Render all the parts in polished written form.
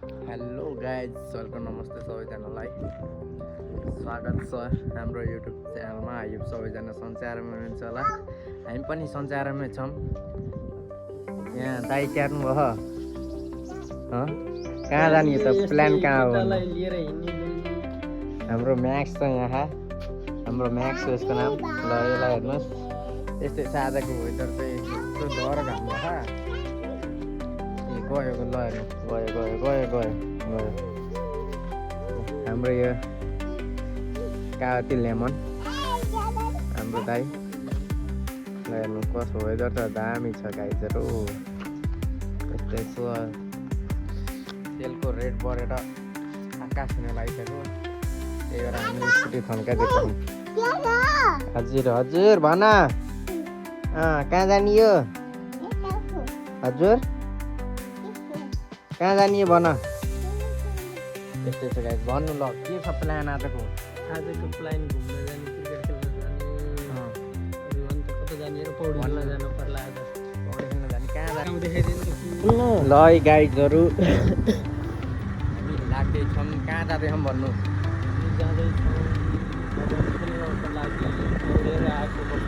Hello guys, welcome नमस्ते सबैजनालाई। स्वागत छ हाम्रो युट्युब च्यानलमा। आइयो सबैजना सञ्चारमा हुनुहुन्छ होला, हामी पनि सञ्चारमै छौँ। यहाँ दाइ क्यार्नु भयो कहाँ जाने त प्लान कहाँ हो? हाम्रो म्याक्स छ यहाँ, हाम्रो म्याक्स हो यसको नाम। ल यसलाई हेर्नुहोस्, यस्तै छ आजको वेदर चाहिँ। यस्तो डर घाम भयो गयो ल हेर्नु, गयो गयो गयो गयो गयो। हाम्रो यो काती लेमन हाम्रो दाइ। ल हेर्नु कस्तो वेदर छ, दामी छ गाइजहरू। यस्तै छ, तेलको रेट बढेर आकाश हुन लागिसक्यो। त्यही भएर हामी स्कुटी थन्काइदिएको छौँ। हजुर हजुर भन, कहाँ जाने यो? हजुर कहाँ जाने भन। यस्तै छ गाइस, भन्नु ल के छ प्लान आजको? आजको प्लान घुम्न जाने, क्रिकेट खेल्न जाने, अन्त कता जाने र पौडी खेल्न जानु पर्ला। आज पौडी खेल्न जाने, कहाँ जाने देखाइदिनु ल है गाइजहरू। हामी लाग्दैछौँ, कहाँ जाँदैछौँ भन्नु? हामी जाँदैछौँ खेल्नको लागि। पौडेर आएको खेल्न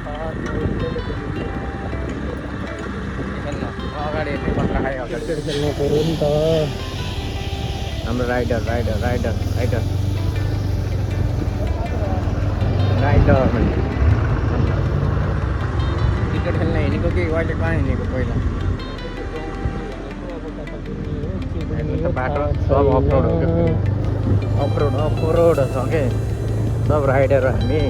अगाडि हेर्ने पत्र खायो अगाडि क्रिकेट खेल्नु पऱ्यो नि त। हाम्रो rider rider rider rider rider cricket खेल्न हिँडेको कि अहिले कहाँ हिँडेको? पहिला बाटो सब अफरोड हो, अफरोड अफरोड छ के सब राइडर हामी।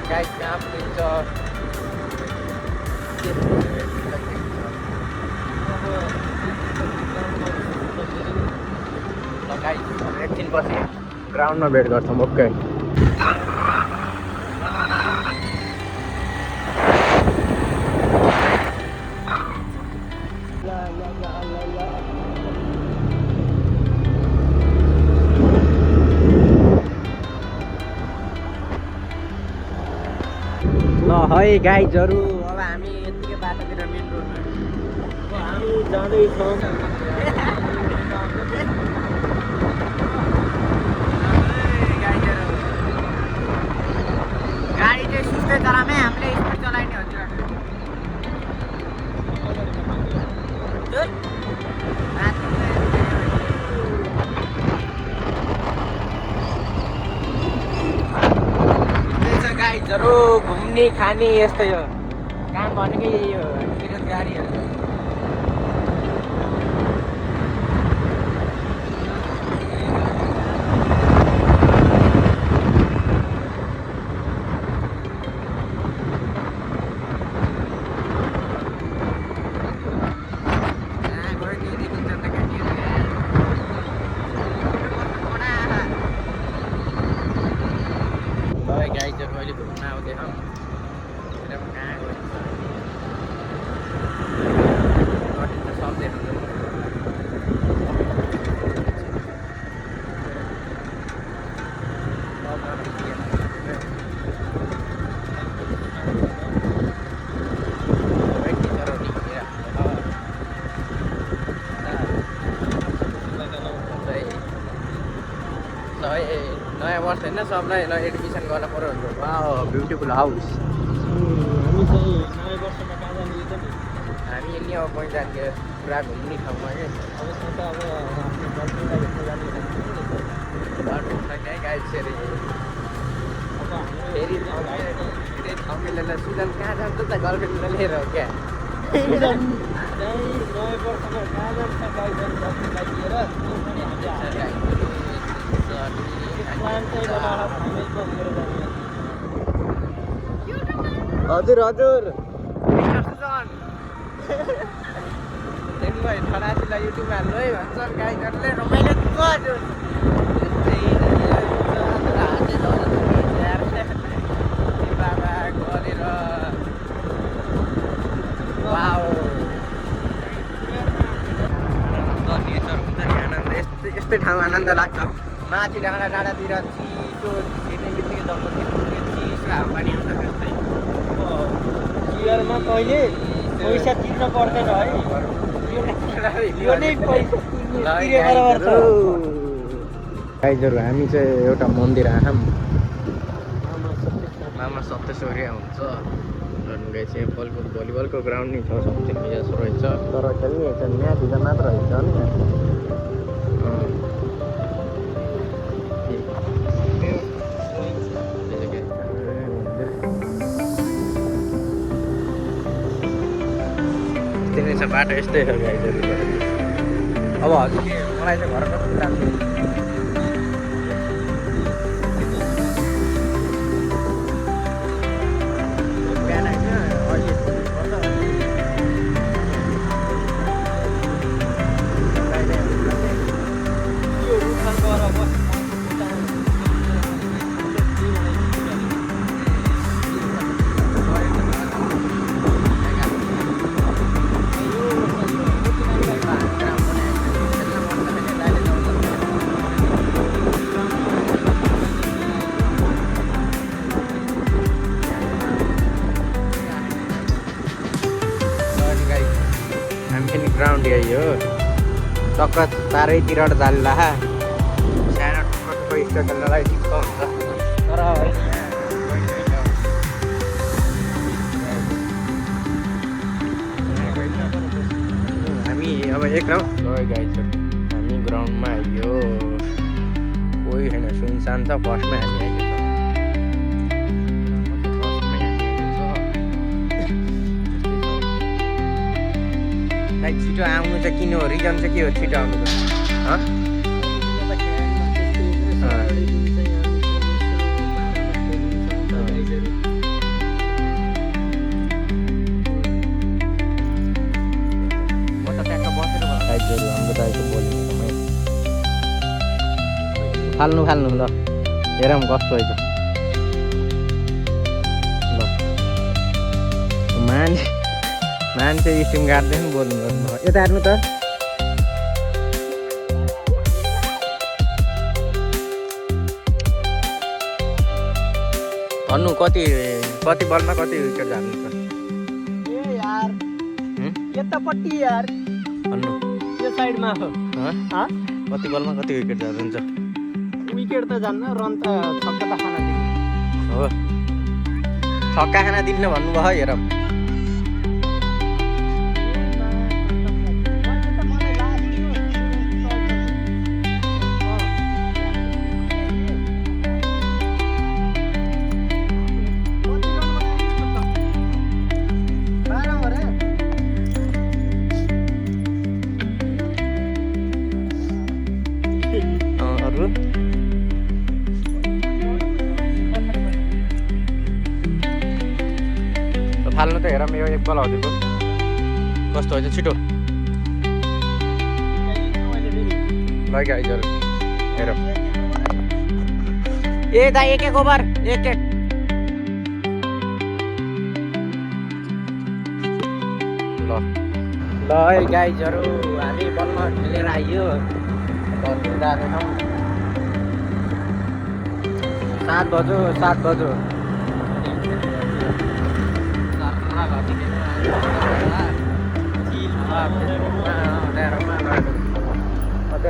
गाइस कहाँ पुगिन्छ? गाइस एकछिनपछि ग्राउन्डमा भेट गर्छौँ। ओके ल है गाइजहरू, अब हामी यतिकै बाटोतिर मेन रोडमा हामी जाँदैछौँ। गाडी चाहिँ सुस्तै चलामै, हामीले स्पिड चलाइने हजुर। गाइजहरू घुम्ने खाने यस्तै हो काम भनेकै, यही हो बेरोजगारीहरू। गाइजहरू अहिले घुम्न आउँदैछौँ। कहाँ गइन्छ सब देखाउँछ। नयाँ वर्ष होइन, सबलाई एडमिसन गर्न पऱ्यो भनेको। वाह ब्युटिफुल हाउस। हामी चाहिँ नयाँ वर्षमा कहाँ जाने यो त नि? हामी यति अब कहीँ जाने पुरा घुम्ने ठाउँमा के अब त्यो त अब आफ्नो गर्लफ्रेन्डलाई भेट्न जाने बाटो कहीँ गाइड फेरि अब हाम्रो फेरि ठाउँलाई सुजन कहाँ जान्छ त गर्लफ्रेन्डलाई लिएर हो क्या? नयाँ वर्षमा कहाँ जान्छ गर्लफ्रेन्डलाई लिएर? प्लान चाहिँ बनाएर फाइनल गरेर जाने। हजुर हजुर देख्नुभयो, ठडासीलाई युट्युबमा हाल्नु है भन्छन् गाइजहरूले। रमाइलो छ हजुर। बाबा गरेर यस्तै ठाउँ आनन्द लाग्छ माथि डाँडा डाँडातिर चिसो छिर्ने बित्तिकै जस्तो चिसो हावापानी आउँछ त्यस्तै चियरमा कहिले पैसा तिर्न पर्दैन है यो नै पैसा तिरे बराबर छ गाइजहरू हामी चाहिँ एउटा मन्दिर आयौँ मामा सप्तेश्वरी हुन्छ गाई चाहिँ भलिबलको ग्राउन्ड नि छ समथिङ यस रहेछ तर खेल्ने चाहिँ म्याच हुँदा मात्र रहेछ नि त्यही छ बाटो यस्तै छ गाइजहरू अब हजुर के मलाई चाहिँ घर कस्तो राम्रो ग्राउन्ड यही हो टक्क चारैतिरबाट जाल्ला सानो टुक्रो स्टो खेल्नलाई ठिक्क हुन्छ तर हामी अब एक राउन्ड गाइज हामी ग्राउन्डमा आइयो कोही छैन सुनसान छ फर्स्टमा हामी आइयो छिटो आउनु चाहिँ किन हो रिजन चाहिँ के हो छिटो आउनु म त ट्याक्क बसेर गाइजहरू हाम्रो दाइको बोल्ने समय फाल्नु ल हेरौँ कस्तो रहेछ ल मान्छे स्ट्रिम गाड्दै बोल्नु गर्नु यता हेर्नु त भन्नु कति बलमा कति विकेट जानु छ ए यार यतापट्टि यार भन्नु यो साइडमा हो कति बलमा कति विकेट जान्छ विकेट त जान्न रन त छक्का त खाना दिनु हो छक्का खाना दिन्न भन्नुभयो हेरौँ फाल्नु त हेरौँ यो एक बल हजुरको कस्तो हुन्छ छिटो लग्यो आइजहरू हेरौँ ए दाइ एक ओभर एक ल है गाइजहरू हामी बलमा खेलेर आइयो घरतिर जाँदैछौँ 7 बज्यो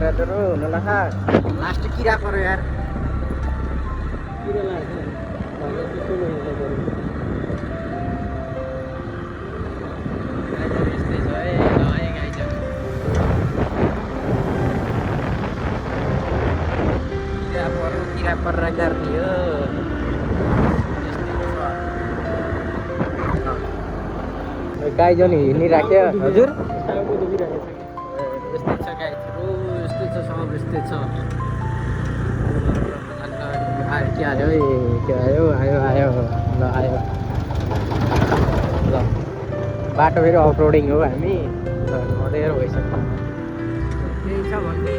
अतेर हुनु लखा लास्ट किरा पऱ्यो यार किरा पर गर्ने हो गाई जन हिँडिराख्यो हजुर यस्तै छ गाईहरू यस्तै छ सब यस्तै छ के आयो आयो ल आयो ल बाटो फेरि अफरोडिङ हो हामी मधेर भइसक्यो केही छ भन्ने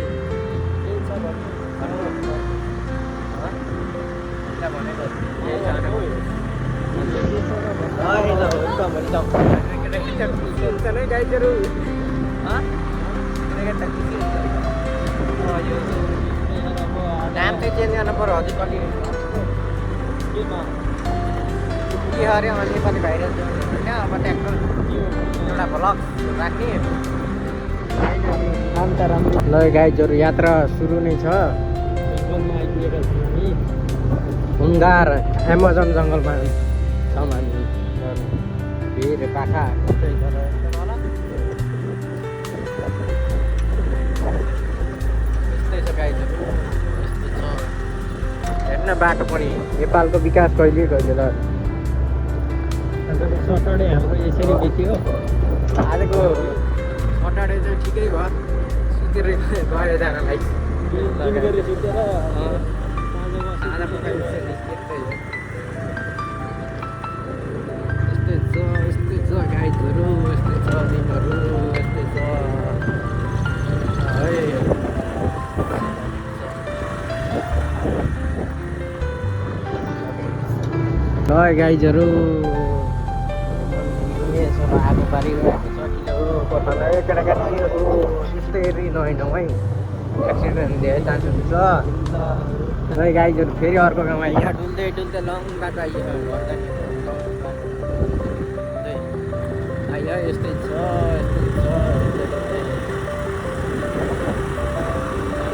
गाईहरू यो नाम चाहिँ चेन्ज गर्नु पऱ्यो अझै कति के अरे नेपाली भाइरल होइन अब ट्याक्टर एउटा भ्लग राख्ने ल गाइजहरू यात्रा सुरु नै छ हुङ्गार एमाजोन जङ्गलमा छौँ हामी भिर पाखा यस्तै छ गाइजहरू हेर्न बाटो पनि नेपालको विकास कहिले कहिले ल सटरडे हाम्रो यसरी बित्यो आजको सटरडे चाहिँ ठिकै भयो सुतेर गयो जानलाई खाना पकाइन्छ यस्तै छ गाइजहरू यस्तै छ दिनहरू यस्तै छ है ल गाइजहरू यसो आगो पारिरहेको छ किन हो कथालाई केटाकेटीहरू त्यस्तै नहिँडौँ है एक्सिडेन्ट धेरै चान्स हुन्छ है गाइजहरू फेरि अर्को गाउँमा यहाँ डुल्दै डुल्दै लङ बाटो आइयो आइयो यस्तै छ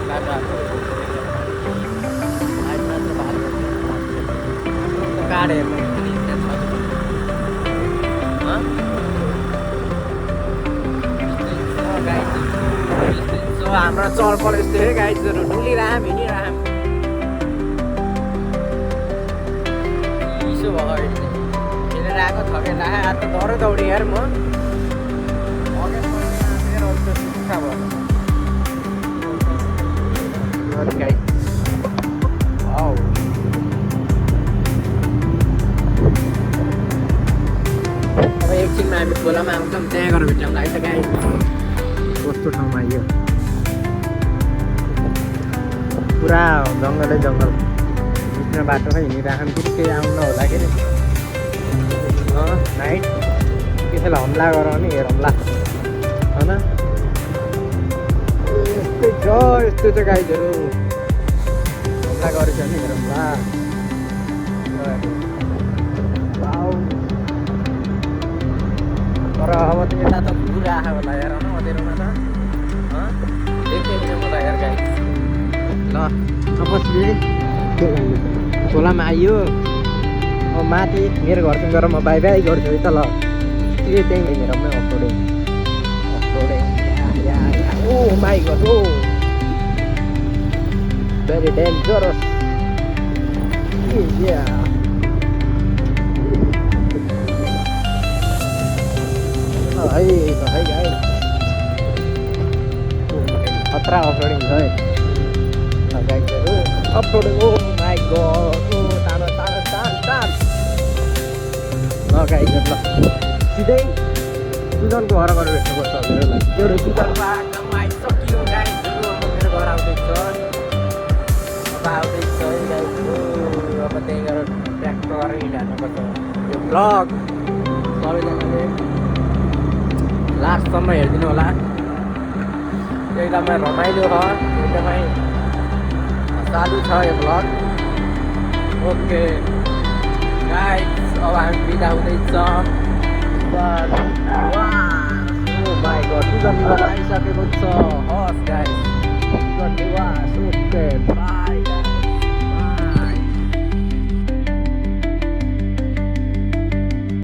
बाटो आएको कार्ड हेर्नु हाम्रो चलपल यस्तै है गाइजहरू डुलिरहँ हिँडिरहँ चिसो भयो खेलेर आएको थकेर आएँ आज त डह्रो दौडेँ यार म सुक्खा भयो गाई अब एकछिनमा हामी खोलामा आउँछौँ त्यहाँ गएर भेट्छौँ है त गाई कस्तो ठाउँमा आइयो पुरा जङ्गलै जङ्गल बिचमा बाटोमा हिँडिराख्नु फेरि केही आउनु होला के अरे नाइट त्यसैलाई हमला गराउने हेरौँला होइन यस्तै छ गाइजहरू हमला गरेछ भने हेरौँला तर अब त यता त पुरा आएको होला हेर न अँधेरोमा त देख्दैन मलाई हेर गाई ल तपस्वी खोलामा आइयो अब माथि मेरो घरसँग गएर म बाई बाई गर्छु है त ल त्यही हेरेर म offroading oh my God oh very dangerous hey guy खतरा अफरोडिङ छ है गाइजहरू offroading oh my God oh तानो ल गाइजहरू ल सिधै सुजनको घर गरेर भेट्नुपर्छ हजुरहरूलाई त्यो सुजनको आगोमा आइसकियो गाइजहरू अब मेरो घर आउँदैछ अब आउँदैछ है गाइजहरू अब त्यही गरेर ट्र्याक्टर गरेर हिँड्नुपर्छ यो ब्लग सबैजनाले लास्टसम्म हेरिदिनु होला एकदमै रमाइलो छ एकदमै चालु छ यो ब्लग ओके गाइस अब हामी बिदा हुँदैछौँ ओ माई गड सुजन आइसकेको छ